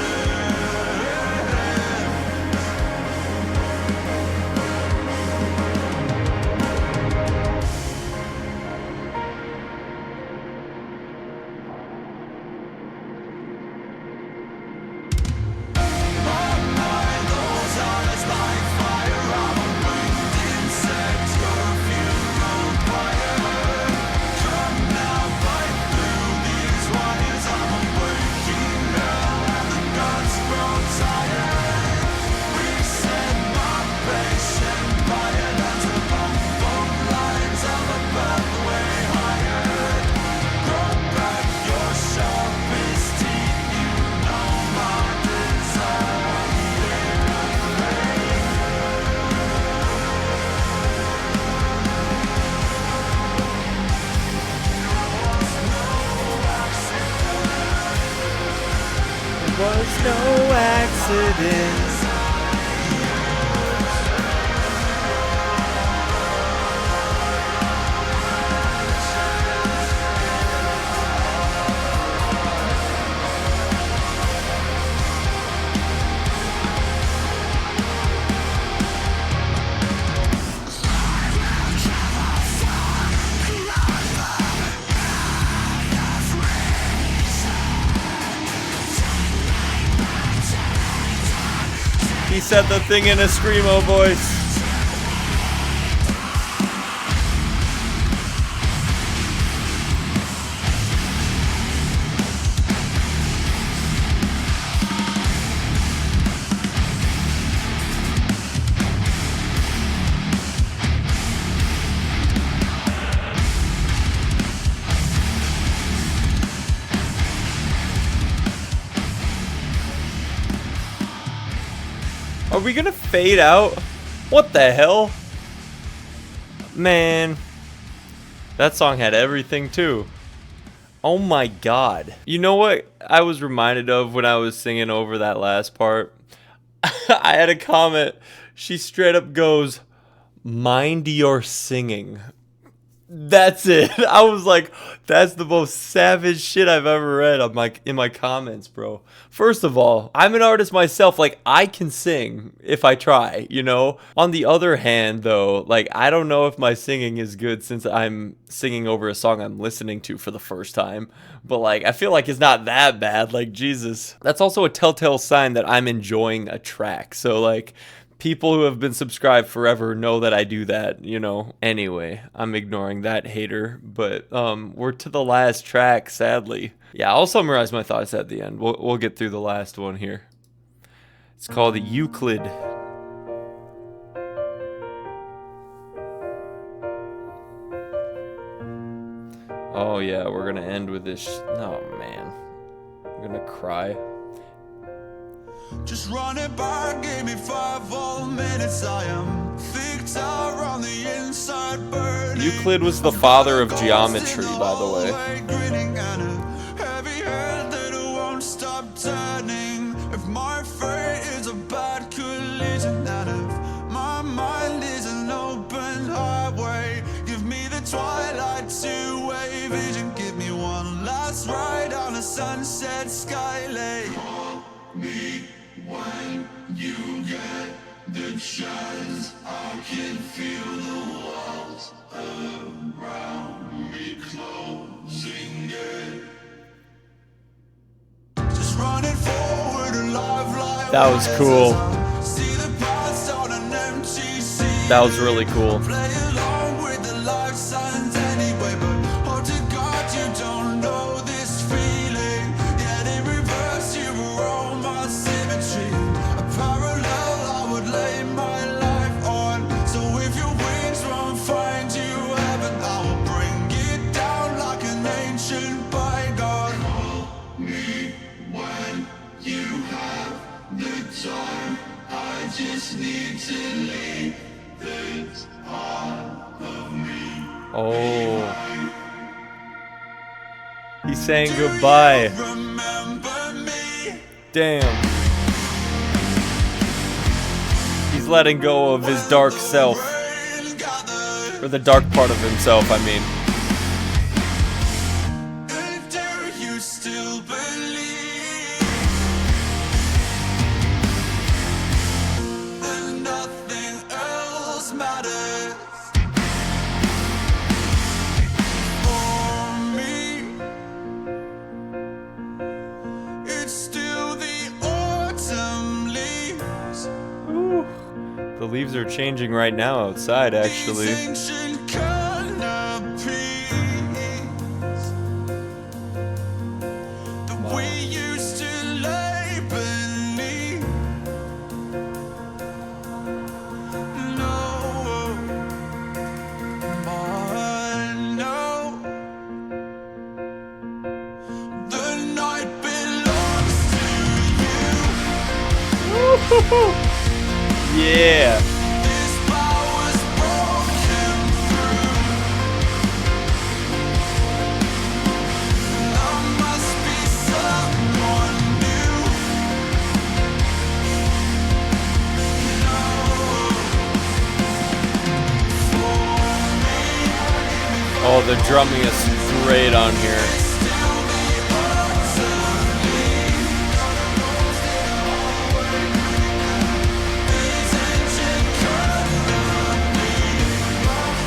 S1: Was no accident. He said the thing in a screamo voice. Are we gonna fade out? What the hell? Man, that song had everything too. Oh my God. You know what I was reminded of when I was singing over that last part? I had a comment. She straight up goes, "Mind your singing." That's it. I was like, that's the most savage shit I've ever read in my comments, bro. First of all, I'm an artist myself. Like, I can sing if I try, you know? On the other hand, though, like, I don't know if my singing is good since I'm singing over a song I'm listening to for the first time. But, like, I feel like it's not that bad. Like, Jesus. That's also a telltale sign that I'm enjoying a track. So, like, people who have been subscribed forever know that I do that, you know. Anyway, I'm ignoring that hater, but we're to the last track, sadly. Yeah, I'll summarize my thoughts at the end. We'll get through the last one here. It's called Euclid. Oh yeah, we're gonna end with this. Oh man, I'm gonna cry.
S2: Just run it back, give me 5 whole minutes. I am thick tower on the inside burning.
S1: Euclid was the father of geometry, by the way.
S2: Grinning and a heavy head that won't stop turning. If my fate is a bad collision, and if my mind is no twilight two-way vision. Give me one last ride on a sunset skylake. Call me when you get the chance. I can feel the walls around me closing in. Just running forward, alive like
S1: That was cool.
S2: see the past on an empty sea.
S1: That was really cool.
S2: Play along with the life signs anyway, but oh to God you don't know this feeling. Yet in reverse you were all my symmetry. A parallel I would lay my life on. So if your wings won't find you heaven, I will bring it down like an ancient bygone. Call me when you have the time. I just need to leave this part of me.
S1: Oh. He's saying goodbye.
S2: Remember me?
S1: Damn. He's letting go of his dark self.
S2: Rain gathered.
S1: Or the dark part of himself, I mean.
S2: And do you still believe that nothing else matters for me? It's still the autumn leaves.
S1: The leaves are changing right now outside, actually.
S2: These ancient canopies that we used to lay beneath. No, but no, the night belongs to you.
S1: Yeah.
S2: This power's broken through. There must be someone new.
S1: Oh, the drumming is great on here.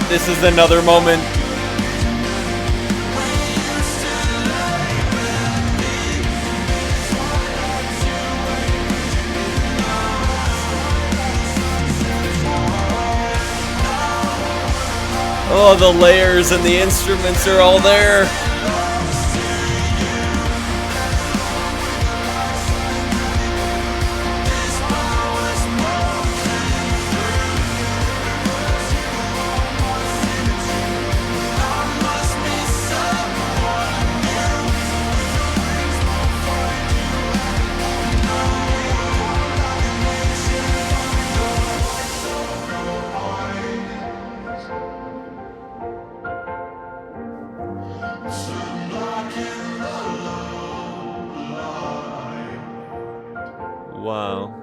S1: This is another moment. Oh, the layers and the instruments are all there. Wow.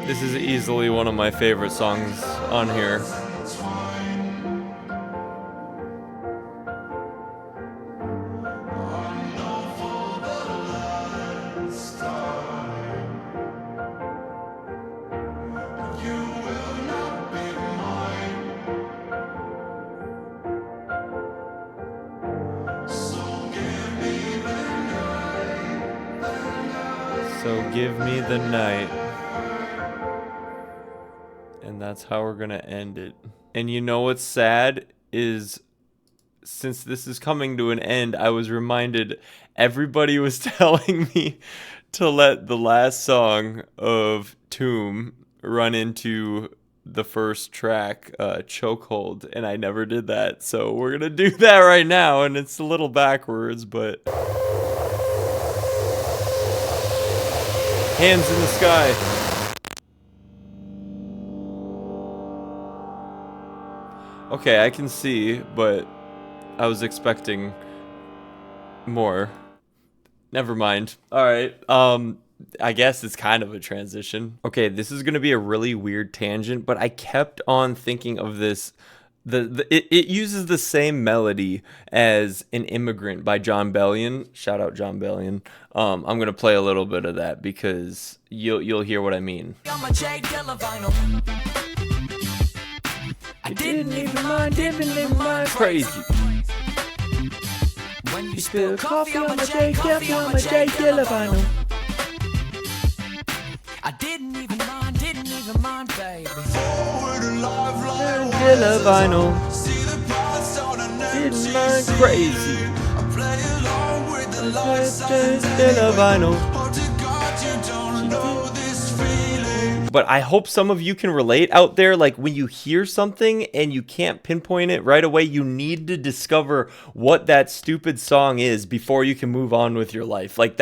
S1: This is easily one of my favorite songs on here. So give me the night. And that's how we're gonna end it. And you know what's sad is, since this is coming to an end, I was reminded everybody was telling me to let the last song of Tomb run into the first track, Chokehold, and I never did that. So we're gonna do that right now, and it's a little backwards, but hands in the sky. Okay, I can see, but I was expecting more. Never mind. All right. I guess it's kind of a transition. Okay, this is gonna be a really weird tangent, but I kept on thinking of this. It uses the same melody as An Immigrant by John Bellion. Shout out John Bellion. I'm gonna play a little bit of that because you'll hear what I mean. I didn't even mind, crazy. When you spill coffee on my J vinyl. I didn't even mind, baby.
S2: Forward alive like
S1: Vinyl.
S2: see the paths on an
S1: Didn't mind, crazy.
S2: I play along with the light signs
S1: Vinyl.
S2: Oh, to God, you don't know this feeling.
S1: But I hope some of you can relate out there. Like when you hear something and you can't pinpoint it right away, you need to discover what that stupid song is before you can move on with your life. Like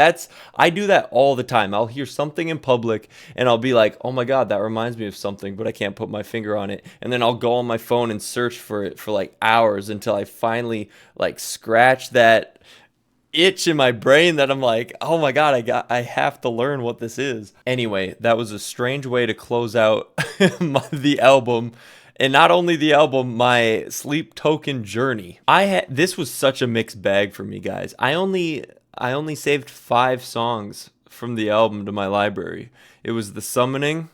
S1: I do that all the time. I'll hear something in public and I'll be like, oh my God, that reminds me of something, but I can't put my finger on it. And then I'll go on my phone and search for it for like hours until I finally like scratch that itch in my brain that I'm like, oh my God, I have to learn what this is. Anyway, that was a strange way to close out the album. And not only the album, my Sleep Token journey. This was such a mixed bag for me, guys. I only saved 5 songs from the album to my library. It was The Summoning,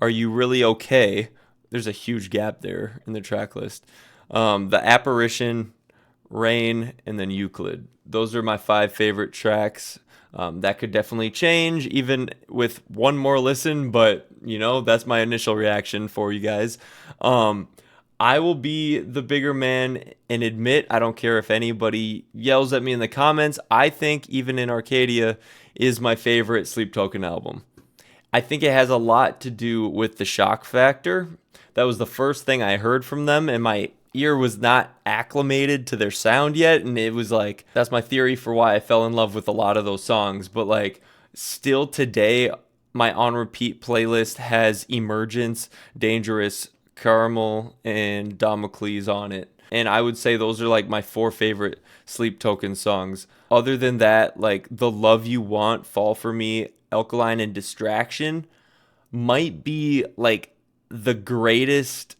S1: Are You Really Okay? There's a huge gap there in the track list. The Apparition, Rain, and then Euclid. Those are my 5 favorite tracks. That could definitely change even with one more listen, but that's my initial reaction for you guys. I will be the bigger man and admit, I don't care if anybody yells at me in the comments, I think Even in Arcadia is my favorite Sleep Token album. I think it has a lot to do with the shock factor. That was the first thing I heard from them, and my ear was not acclimated to their sound yet, and it was like, that's my theory for why I fell in love with a lot of those songs. But like still today, my on repeat playlist has Emergence, Dangerous, Caramel, and Damocles on it, and I would say those are like my 4 favorite Sleep Token songs. Other than that, like The Love You Want, Fall For Me, Alkaline, and Distraction might be like the greatest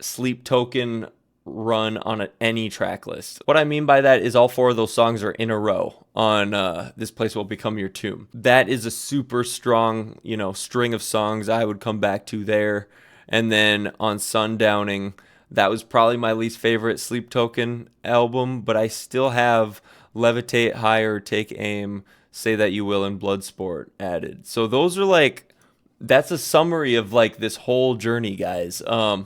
S1: Sleep Token run on any track list. What I mean by that is all 4 of those songs are in a row on This Place Will Become Your Tomb. That is a super strong, string of songs I would come back to there. And then on Sundowning, that was probably my least favorite Sleep Token album, but I still have Levitate Higher, Take Aim, Say That You Will, and Bloodsport added. So those are like, that's a summary of like this whole journey, guys.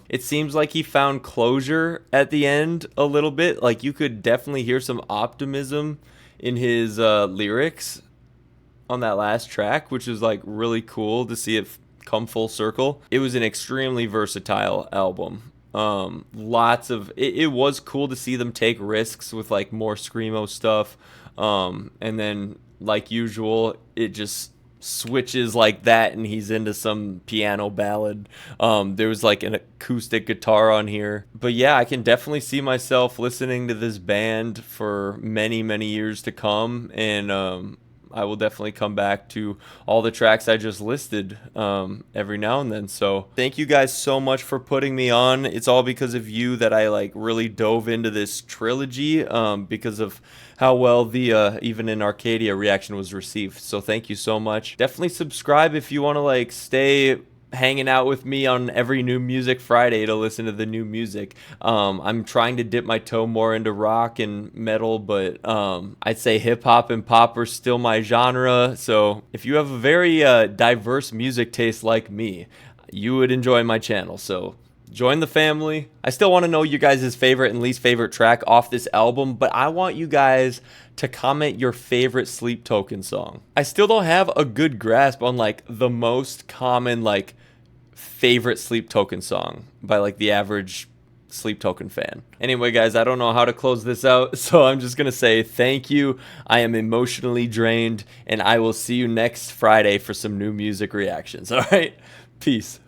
S1: It seems like he found closure at the end a little bit. Like you could definitely hear some optimism in his lyrics on that last track, which is like really cool to see it come full circle. It was an extremely versatile album. It was cool to see them take risks with like more screamo stuff. And then like usual, it just switches like that and he's into some piano ballad. There was like an acoustic guitar on here, but yeah, I can definitely see myself listening to this band for many years to come, and I will definitely come back to all the tracks I just listed every now and then. So thank you guys so much for putting me on. It's all because of you that I like really dove into this trilogy because of how well the Even in Arcadia reaction was received. So thank you so much. Definitely subscribe if you want to like stay hanging out with me on every New Music Friday to listen to the new music. I'm trying to dip my toe more into rock and metal, but I'd say hip hop and pop are still my genre. So if you have a very diverse music taste like me, you would enjoy my channel. So join the family. I still want to know you guys' favorite and least favorite track off this album, but I want you guys to comment your favorite Sleep Token song. I still don't have a good grasp on like the most common like favorite Sleep Token song by like the average Sleep Token fan. Anyway, guys, I don't know how to close this out, so I'm just gonna say thank you. I am emotionally drained, and I will see you next Friday for some new music reactions. All right, peace.